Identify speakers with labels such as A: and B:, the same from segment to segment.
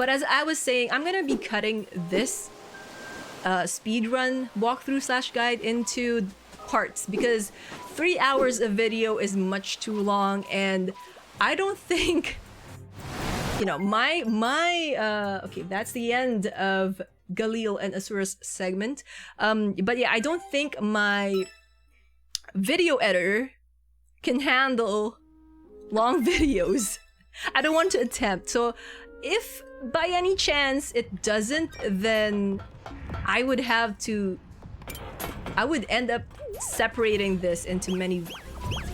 A: But as I was saying, I'm gonna be cutting this speedrun walkthrough slash guide into parts because 3 hours of video is much too long, and I don't think, you know, okay, that's the end of Galil and Asura's segment. But yeah, I don't think my video editor can handle long videos. I don't want to attempt. So if by any chance it doesn't, then I would end up separating this into many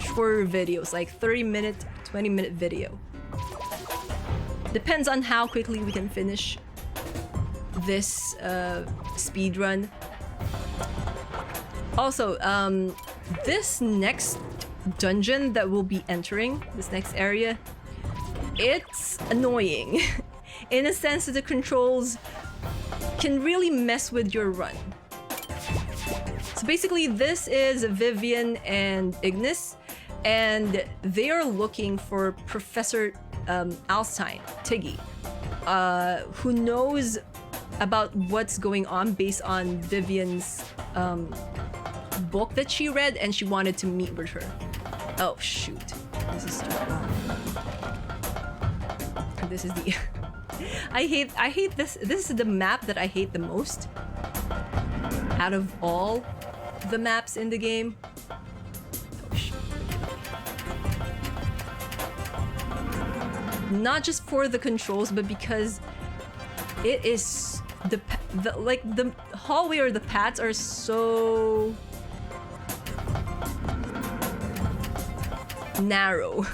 A: shorter videos, like 30-minute, 20-minute video. Depends on how quickly we can finish this speedrun. Also, this next dungeon that we'll be entering, this next area, it's annoying in a sense that the controls can really mess with your run. So basically, this is Vian and Ignis, and they are looking for Professor Alstein, Tiggy, who knows about what's going on based on Vivian's book that she read, and she wanted to meet with her. Oh shoot, this is too long. This is the I hate this. This is the map that I hate the most out of all the maps in the game. Oh, shoot. Not just for the controls, but because it is the hallway or the paths are so narrow.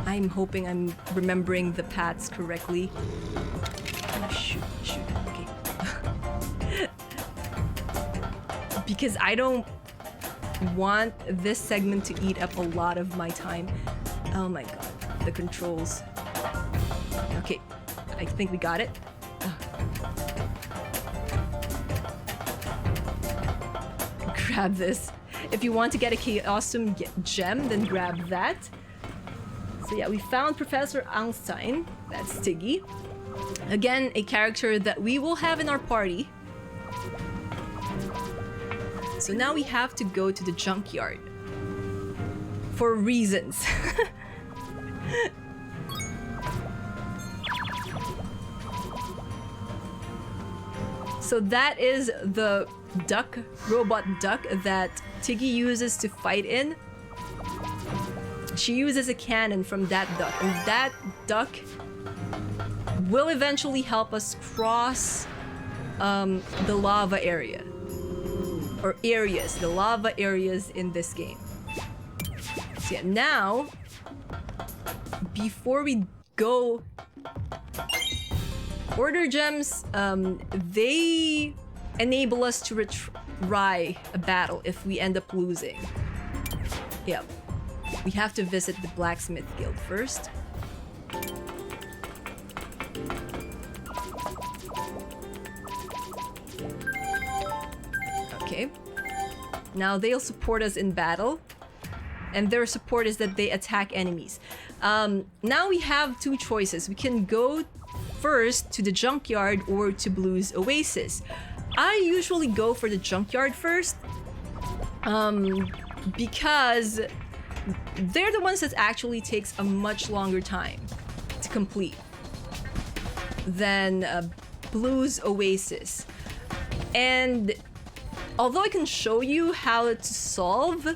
A: I'm hoping I'm remembering the paths correctly. Oh, shoot, okay. Because I don't want this segment to eat up a lot of my time. Oh my god, the controls. Okay, I think we got it. Grab this. If you want to get a awesome gem, then grab that. So yeah, we found Professor Alstein, that's Tiggy. Again, a character that we will have in our party. So now we have to go to the junkyard. For reasons. So that is the duck, robot duck that Tiggy uses to fight in. She uses a cannon from that duck, and that duck will eventually help us cross the lava area. Or areas, the lava areas in this game. So yeah, now, before we go, order gems, they enable us to retry a battle if we end up losing. Yep. We have to visit the Blacksmith Guild first. Okay. Now they'll support us in battle. And their support is that they attack enemies. Now we have two choices. We can go first to the junkyard or to Blue's Oasis. I usually go for the junkyard first. Because they're the ones that actually takes a much longer time to complete than Blue's Oasis. And although I can show you how to solve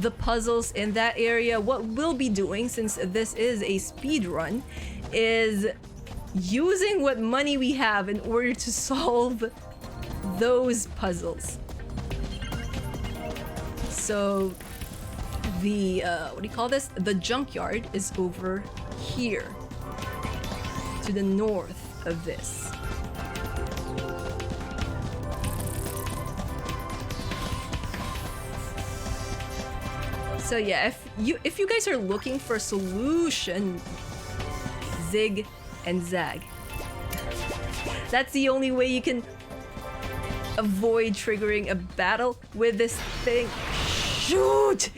A: the puzzles in that area, what we'll be doing, since this is a speed run, is using what money we have in order to solve those puzzles. So the what do you call this? The junkyard is over here to the north of this. So yeah, if you guys are looking for a solution, zig and zag. That's the only way you can avoid triggering a battle with this thing. Shoot!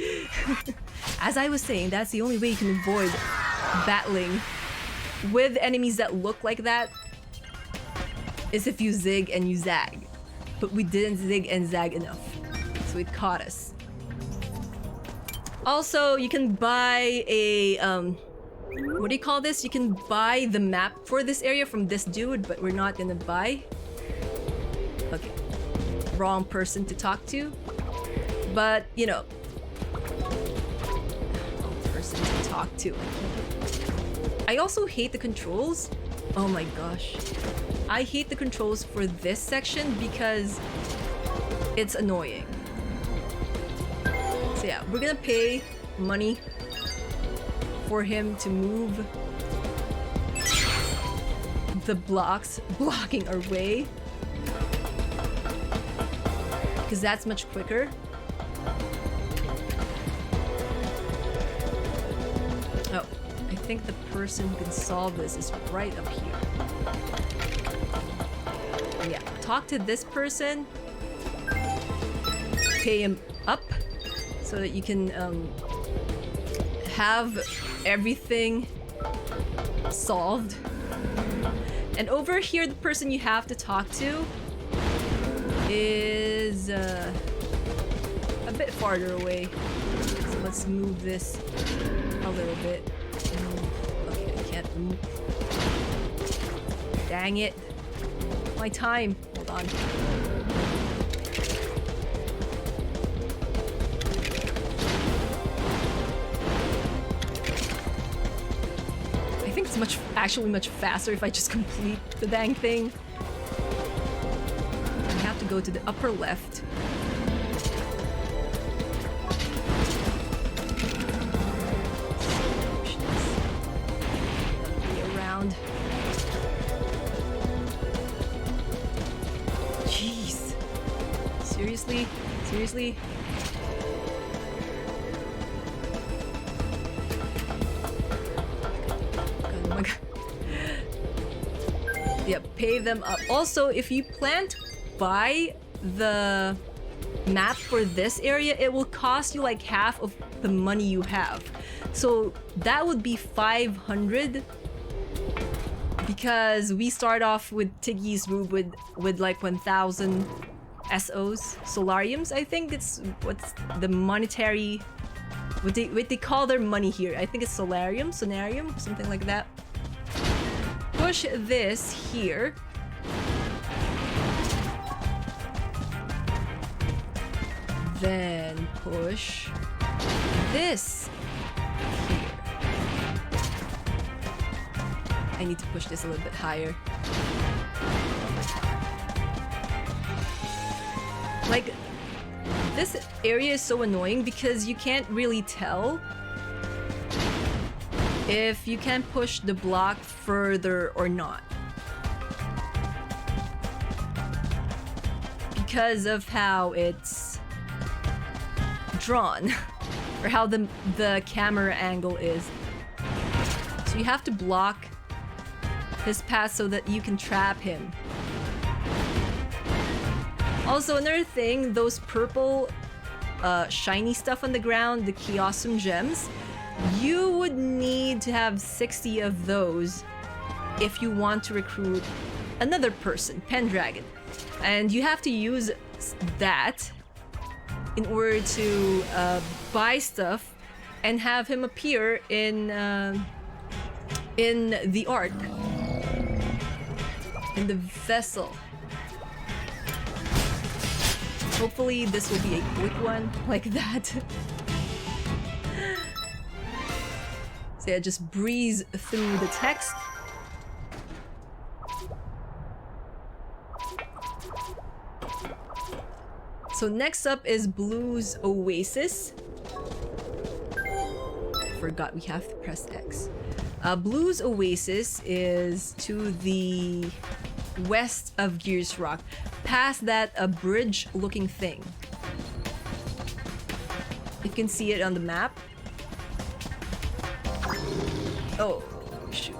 A: As I was saying, that's the only way you can avoid battling with enemies that look like that is if you zig and you zag. But we didn't zig and zag enough, so it caught us. Also, you can buy a, what do you call this? You can buy the map for this area from this dude, but we're not gonna buy. Okay. Wrong person to talk to. But, you know. Wrong person to talk to. I also hate the controls. Oh my gosh. I hate the controls for this section because it's annoying. So yeah, we're gonna pay money for him to move the blocks blocking our way, because that's much quicker. Oh, I think the person who can solve this is right up here. Yeah, talk to this person, pay him up so that you can have everything solved. And over here, the person you have to talk to is a bit farther away. So let's move this a little bit. Okay, I can't move. Dang it. My time. Hold on. I think it's actually much faster if I just complete the dang thing. I have to go to the upper left. Be around. Jeez. Seriously? Seriously? Oh my god. Yeah, pay them up. Also, if you plan to buy the map for this area, it will cost you like half of the money you have. So that would be 500, because we start off with Tiggy's Rube with like 1,000 SOs, Solariums. I think it's what's the monetary, what they call their money here. I think it's Solarium, Sonarium, something like that. Push this here. Then push this here. I need to push this a little bit higher. Like, this area is so annoying because you can't really tell if you can push the block further or not, because of how it's drawn or how the camera angle is. So you have to block his path so that you can trap him. Also, another thing, those purple shiny stuff on the ground, the Chaosium gems, you would need to have 60 of those if you want to recruit another person, Pendragon. And you have to use that in order to buy stuff and have him appear in the Ark, in the vessel. Hopefully this will be a quick one like that. So yeah, just breeze through the text. So next up is Blue's Oasis. Forgot we have to press X. Blue's Oasis is to the west of Gears Rock, past that bridge-looking thing. You can see it on the map. Oh, shoot.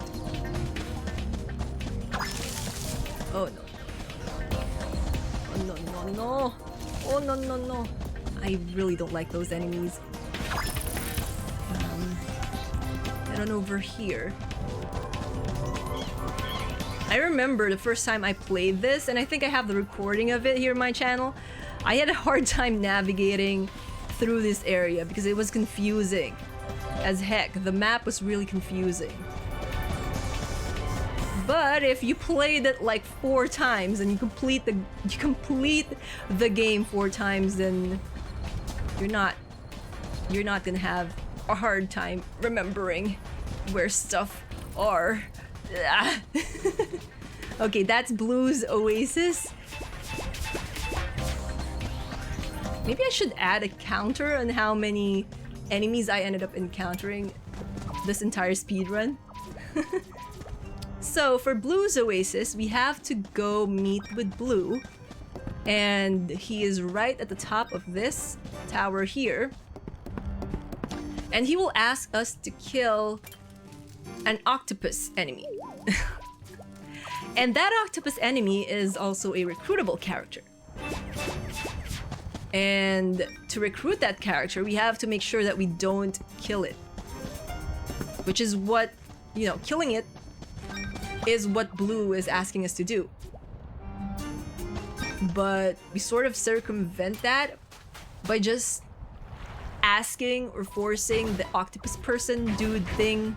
A: Oh no. Oh no, no, no. Oh no, no, no. I really don't like those enemies. And then over here. I remember the first time I played this, and I think I have the recording of it here on my channel. I had a hard time navigating through this area because it was confusing as heck. The map was really confusing. But if you played it like 4 times and you complete the game 4 times, then you're not gonna have a hard time remembering where stuff are. Okay, that's Blue's Oasis. Maybe I should add a counter on how many enemies I ended up encountering this entire speedrun. So for Blue's Oasis, we have to go meet with Blue, and he is right at the top of this tower here, and he will ask us to kill an octopus enemy. And that octopus enemy is also a recruitable character. And to recruit that character, we have to make sure that we don't kill it. Which is what, you know, killing it is what Blue is asking us to do. But we sort of circumvent that by just asking or forcing the octopus person, dude thing,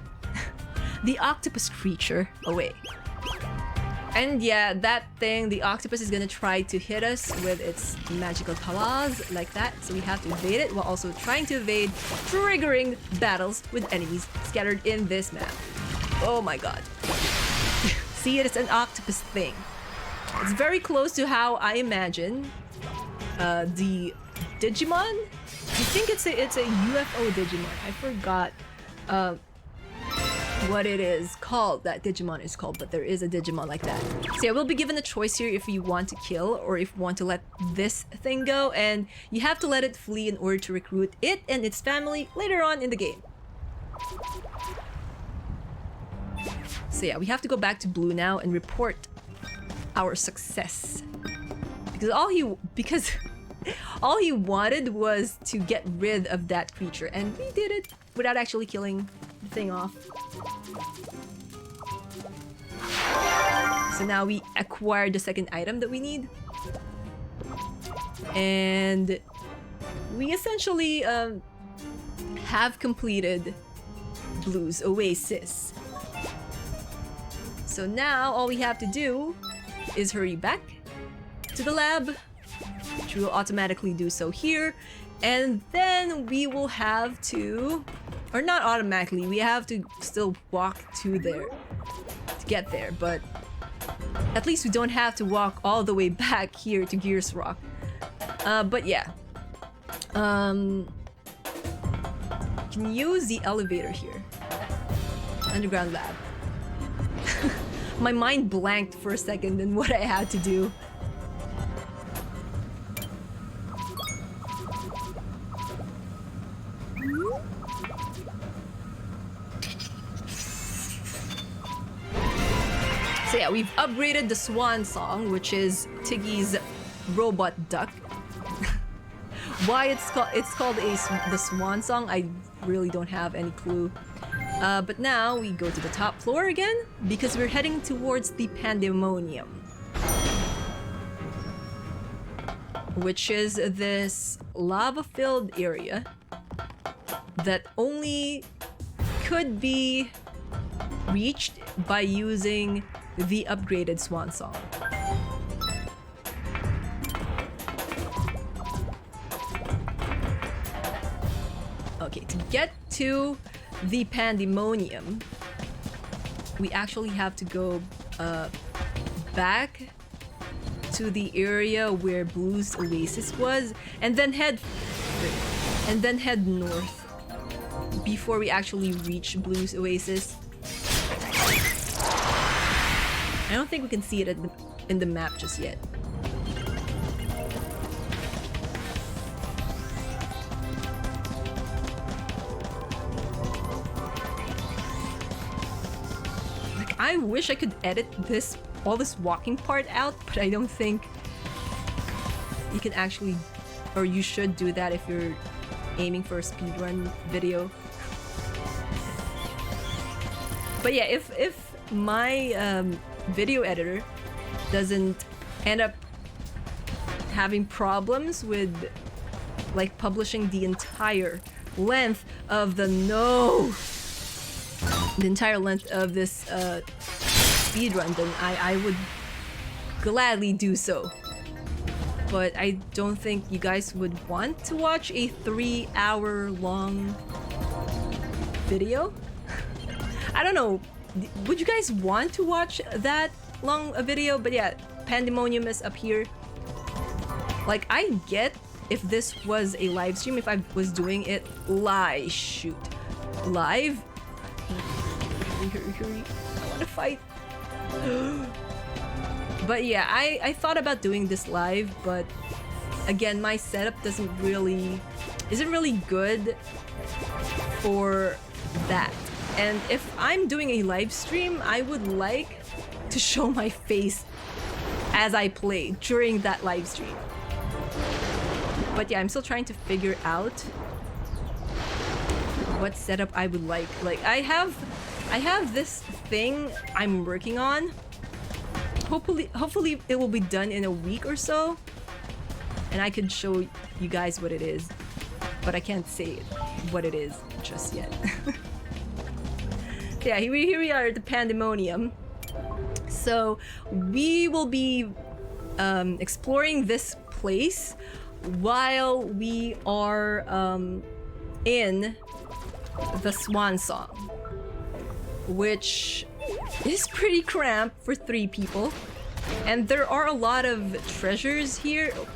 A: the octopus creature away. And yeah, that thing, the octopus, is gonna try to hit us with its magical claws like that, so we have to evade it while also trying to evade triggering battles with enemies scattered in this map. Oh my god. See, it's an octopus thing. It's very close to how I imagine the Digimon. I think it's a UFO Digimon. I forgot what it is called, that Digimon is called, but there is a Digimon like that. So yeah, we'll be given a choice here if you want to kill or if you want to let this thing go, and you have to let it flee in order to recruit it and its family later on in the game. So yeah, we have to go back to Blue now and report our success. Because all he wanted was to get rid of that creature, and we did it without actually killing the thing off. So now we acquired the second item that we need. And we essentially have completed Blue's Oasis. So now all we have to do is hurry back to the lab, which will automatically do so here, and then we will have to, or not automatically, we have to still walk to there to get there, but at least we don't have to walk all the way back here to Gears Rock. But yeah, can use the elevator here. Underground lab. My mind blanked for a second in what I had to do. So yeah, we've upgraded the Swan song, which is Tiggy's robot duck. Why it's called the Swan song, I really don't have any clue. But now we go to the top floor again because we're heading towards the Pandemonium, which is this lava-filled area that only could be reached by using the upgraded Swan song. Okay, to get to the Pandemonium, we actually have to go back to the area where Blue's Oasis was, and then head north before we actually reach Blue's Oasis. I don't think we can see it in the map just yet. I wish I could edit all this walking part out, but I don't think you can actually, or you should do that if you're aiming for a speedrun video. But yeah, if my video editor doesn't end up having problems with like publishing the entire length of the entire length of this speedrun, then I would gladly do so. But I don't think you guys would want to watch a 3-hour long video. I don't know, would you guys want to watch that long a video? But yeah, Pandemonium is up here. Like, I get if this was a live stream, if I was doing it live. Live? Hurry. I wanna fight. But yeah, I thought about doing this live, but again, my setup isn't really good for that. And if I'm doing a live stream, I would like to show my face as I play during that live stream. But yeah, I'm still trying to figure out what setup I would like. Like, I have this thing I'm working on. Hopefully it will be done in a week or so, and I could show you guys what it is. But I can't say what it is just yet. Yeah, here we are at the Pandemonium. So we will be exploring this place while we are in the Swan song, which is pretty cramped for 3 people. And there are a lot of treasures here. Oh,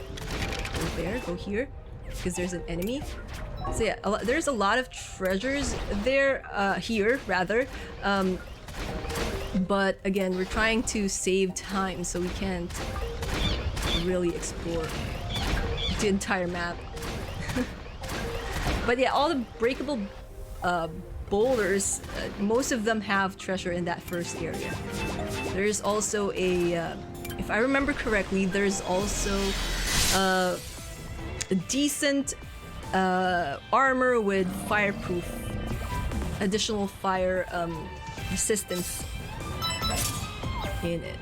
A: go there, go here, because there's an enemy. So yeah, there's a lot of treasures there, here rather. But again, we're trying to save time, so we can't really explore the entire map. But yeah, all the breakable boulders, most of them have treasure in that first area. There's also a, if I remember correctly, there's also a decent armor with fireproof, additional fire resistance in it.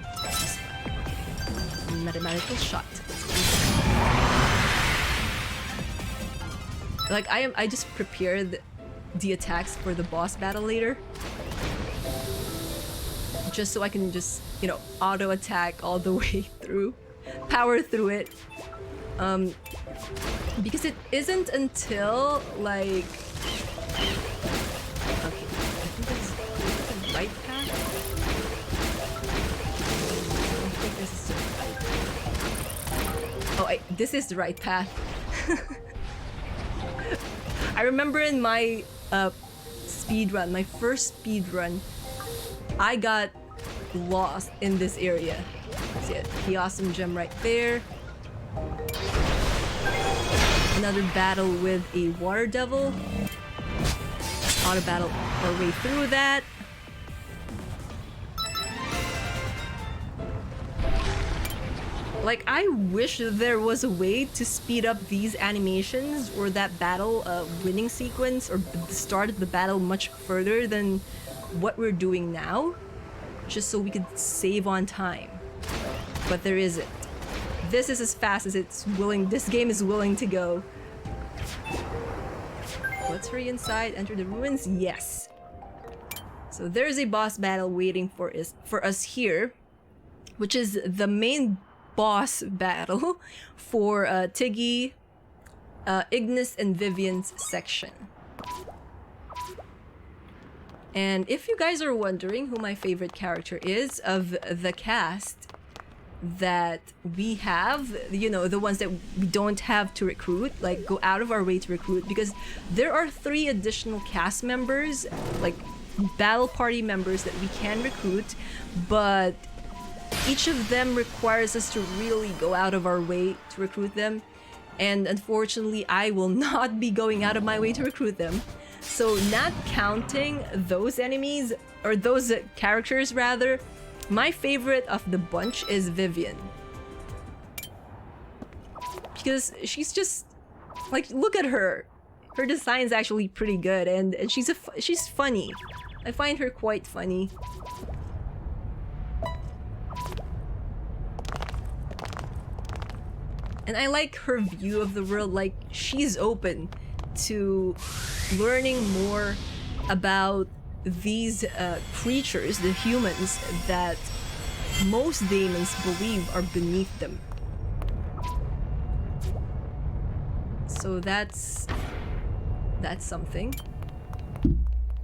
A: Mathematical shot. Like, I just prepared the attacks for the boss battle later, just so I can just, you know, auto attack all the way through, power through it. Because it isn't until like, okay, I think that's the right path. I think this is the right. Oh, this is the right path. I remember in my speedrun, my first speedrun, I got lost in this area. See it? The awesome gem right there. Another battle with a water devil. Auto battle our way through that. Like, I wish there was a way to speed up these animations or that battle winning sequence or the start of the battle much further than what we're doing now, just so we could save on time. But there isn't. This is as fast as this game is willing to go. Let's hurry inside, enter the ruins. Yes. So there's a boss battle waiting for us here, which is the main boss battle for Tiggy, Ignis, and Vivian's section. And if you guys are wondering who my favorite character is of the cast that we have, you know, the ones that we don't have to recruit, like go out of our way to recruit, because there are 3 additional cast members, like battle party members that we can recruit, but each of them requires us to really go out of our way to recruit them. And unfortunately, I will not be going out of my way to recruit them. So not counting those enemies, or those characters rather, my favorite of the bunch is Vivian. Because she's just, like, look at her. Her design's actually pretty good, and she's funny. I find her quite funny. And I like her view of the world, like she's open to learning more about these creatures, the humans, that most demons believe are beneath them. So that's something.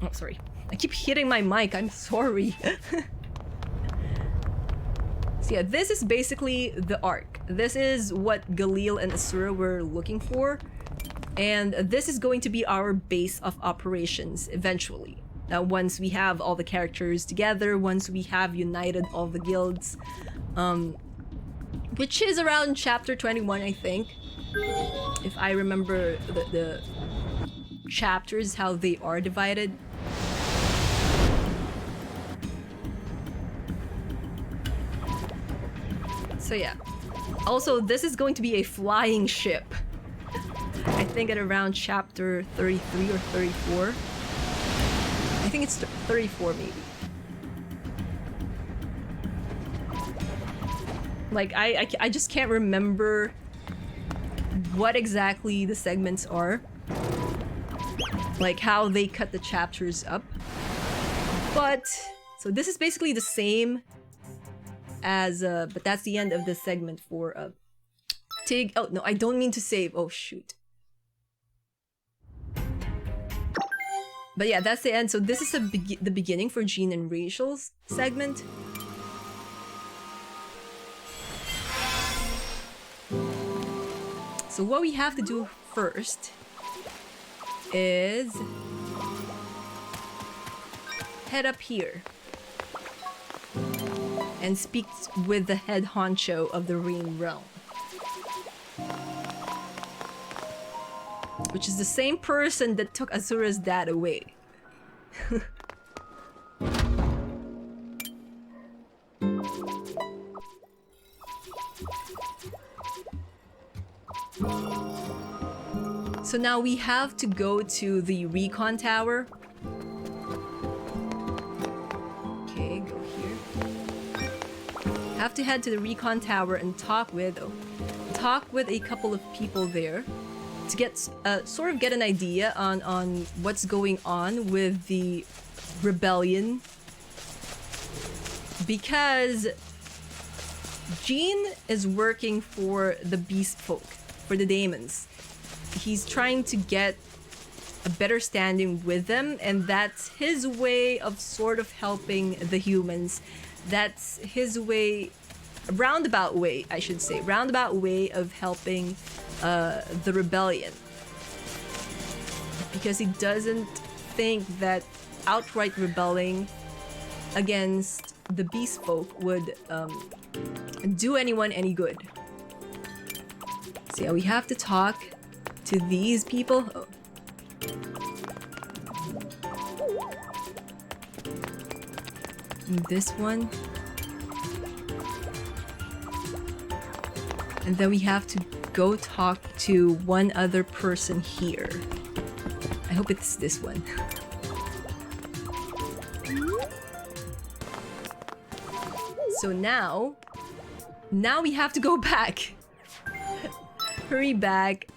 A: Oh, sorry. I keep hitting my mic, I'm sorry. So yeah, this is basically the arc. This is what Galil and Asura were looking for. And this is going to be our base of operations eventually. Once we have all the characters together, once we have united all the guilds. Which is around chapter 21, I think. If I remember the chapters, how they are divided. So yeah. Also, this is going to be a flying ship. I think at around chapter 33 or 34. I think it's 34 maybe. Like, I just can't remember what exactly the segments are. Like how they cut the chapters up. But, so this is basically the same as, but that's the end of the segment for, Tig. Oh, no, I don't mean to save. Oh, shoot. But yeah, that's the end. So this is the beginning for Jean and Rachel's segment. So what we have to do first is head up here and speak with the head honcho of the Rain Realm. Which is the same person that took Asura's dad away. So now we have to go to the recon tower. Okay, go here. Have to head to the recon tower and talk with a couple of people there to get sort of get an idea on what's going on with the rebellion, because Jean is working for the beast folk, for the daemons. He's trying to get a better standing with them, and that's his way of sort of helping the humans. That's his way, roundabout way, I should say, roundabout way of helping the rebellion. Because he doesn't think that outright rebelling against the beast folk would do anyone any good. So yeah, we have to talk to these people. Oh. And this one. And then we have to go talk to one other person here. I hope it's this one. So now we have to go back. Hurry back.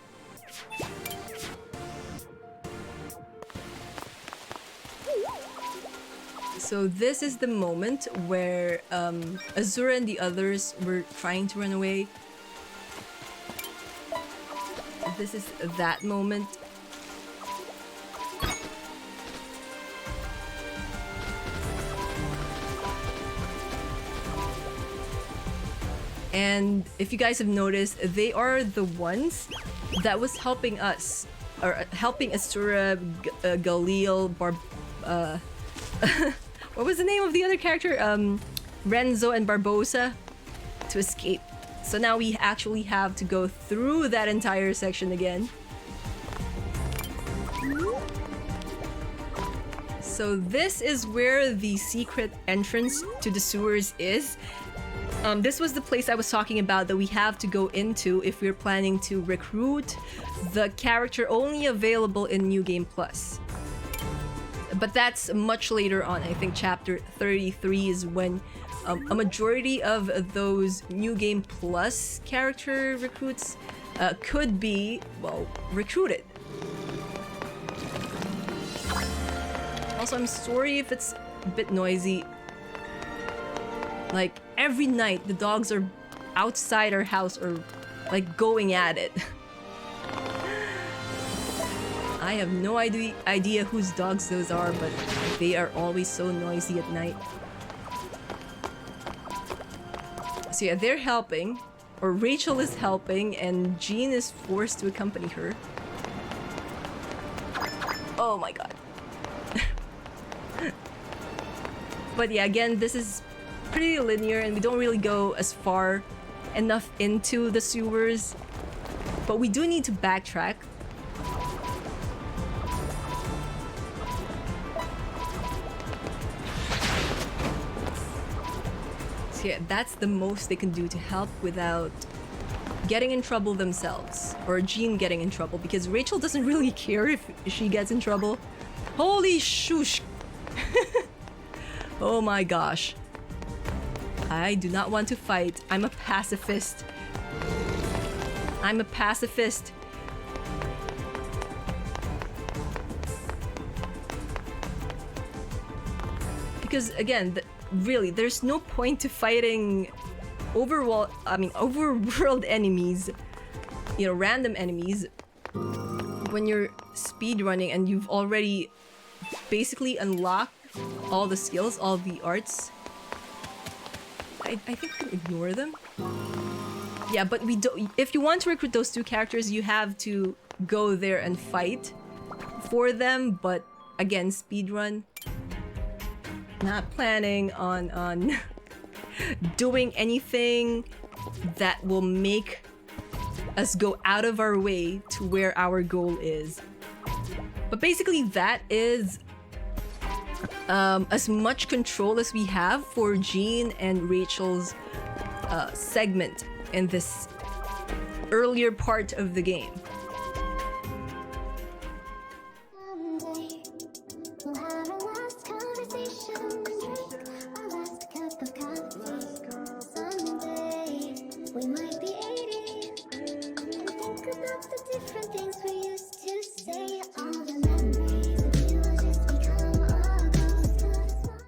A: So this is the moment where Azura and the others were trying to run away. This is that moment. And if you guys have noticed, they are the ones that was helping us, or helping Asura, Galil, what was the name of the other character? Renzo and Barbosa to escape. So now we actually have to go through that entire section again. So this is where the secret entrance to the sewers is. This was the place I was talking about that we have to go into if we're planning to recruit the character only available in New Game Plus. But that's much later on. I think chapter 33 is when a majority of those New Game Plus character recruits could be, well, recruited. Also, I'm sorry if it's a bit noisy. Like, every night the dogs are outside our house or like going at it. I have no idea whose dogs those are, but they are always so noisy at night. So yeah, they're helping, or Rachel is helping, and Jean is forced to accompany her. Oh my god. But yeah, again, this is pretty linear and we don't really go as far enough into the sewers, but we do need to backtrack. So yeah, that's the most they can do to help without getting in trouble themselves, or Jean getting in trouble, because Rachel doesn't really care if she gets in trouble. Holy shoosh. Oh my gosh. I do not want to fight. I'm a pacifist. I'm a pacifist. Because again, really, there's no point to fighting overworld enemies, you know, random enemies, when you're speedrunning and you've already basically unlocked all the skills, all the arts. I think we can ignore them. Yeah, but we don't. If you want to recruit those two characters, you have to go there and fight for them. But again, speedrun. Not planning on doing anything that will make us go out of our way to where our goal is. But basically, that is as much control as we have for Jean and Rachel's segment in this earlier part of the game.